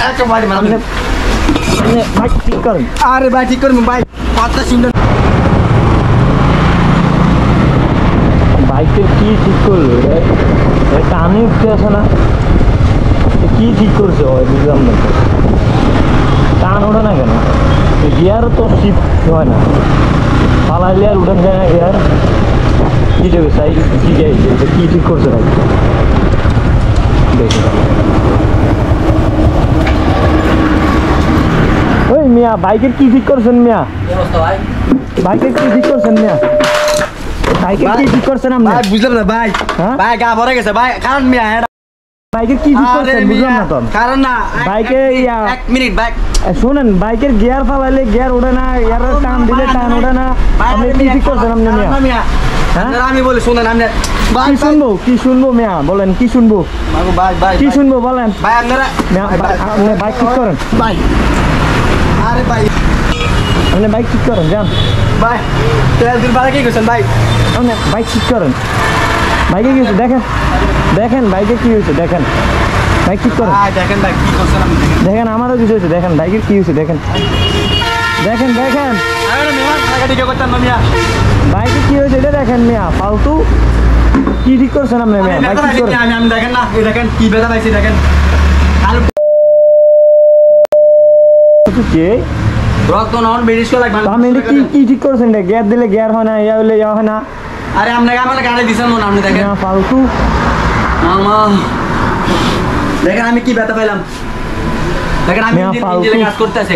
একেবারে মানে ভাই ঠিক করেন। আরে ভাই ঠিক করুন ভাই, কথা শুনলেন বাইকটা কি ঠিক করলো? টানে উঠতে আসে না, কি ঠিক করছে হয় বুঝলাম না। টান ওঠে না কেন? গিয়ারও তো শিফট হয় না, পালাইলে আর উঠান যায় না গিয়ার। কি যাবে তাই ঠিক আছে, এটা কি ঠিক করছে ভাই? দেখি ওই মিয়া বাইকের কি ঠিক করছেন মিয়া? বাইকের কি ঠিক করছেন মিয়া? বাইকের কি ঠিক করছেন আপনি? ভাই বুঝলাম না ভাই, ভাই গা ভরে গেছে ভাই, কারণ মিয়া বাইকের কি ঠিক করছেন বুঝলাম না তো। কারণ না বাইকে এক মিনিট ভাই শুনেন, বাইকের গিয়ার ফালাইলে গিয়ার ওঠে না, গিয়ারের টান দিলে টান ওঠে না। আপনি কি ঠিক করছেন আপনি মিয়া? আমি বলি শুনেন, আপনি কি শুনবো, কি শুনবো মিয়া বলেন, কি শুনবো, ভাই ভাই কি শুনবো বলেন ভাই আপনারা মিয়া? আপনি বাইক ঠিক করেন ভাই, আরে ভাই আপনি বাইক ঠিক করেন যান ভাই, তেল দিন বাড়া কি করছেন ভাই? আপনি বাইক ঠিক করেন। বাইকে কি হয়েছে দেখেন, দেখেন বাইকে কি হয়েছে দেখেন, বাইক ঠিক করেন। দেখেন ভাই কি করছেন আপনি, দেখেন আমারও কিছু হয়েছে, দেখেন বাইকের কি হয়েছে দেখেন, দেখেন দেখেন বাইকে কি হয়েছে এটা দেখেন মিয়া। ফালতু কি ঠিক করছেন আপনি মিয়া? বাইক ঠিক করেন। আমি দেখেন না, এই দেখেন কি ব্যথা পাইছি দেখেন। কে রক্ত নন ব্রিটিশ কো লাগবে। আপনি এটা কি কি ঠিক করছেন? এটা গিয়ার দিলে গিয়ার হয় না, ইয়া হলে ইয়া হয় না। আরে আপনাকে আমার গাড়ি দিছেন না, আপনি দেখেন ফালতু মামা, দেখেন আমি কি ব্যথা পাইলাম, দেখেন আমি কাজ করতেছি।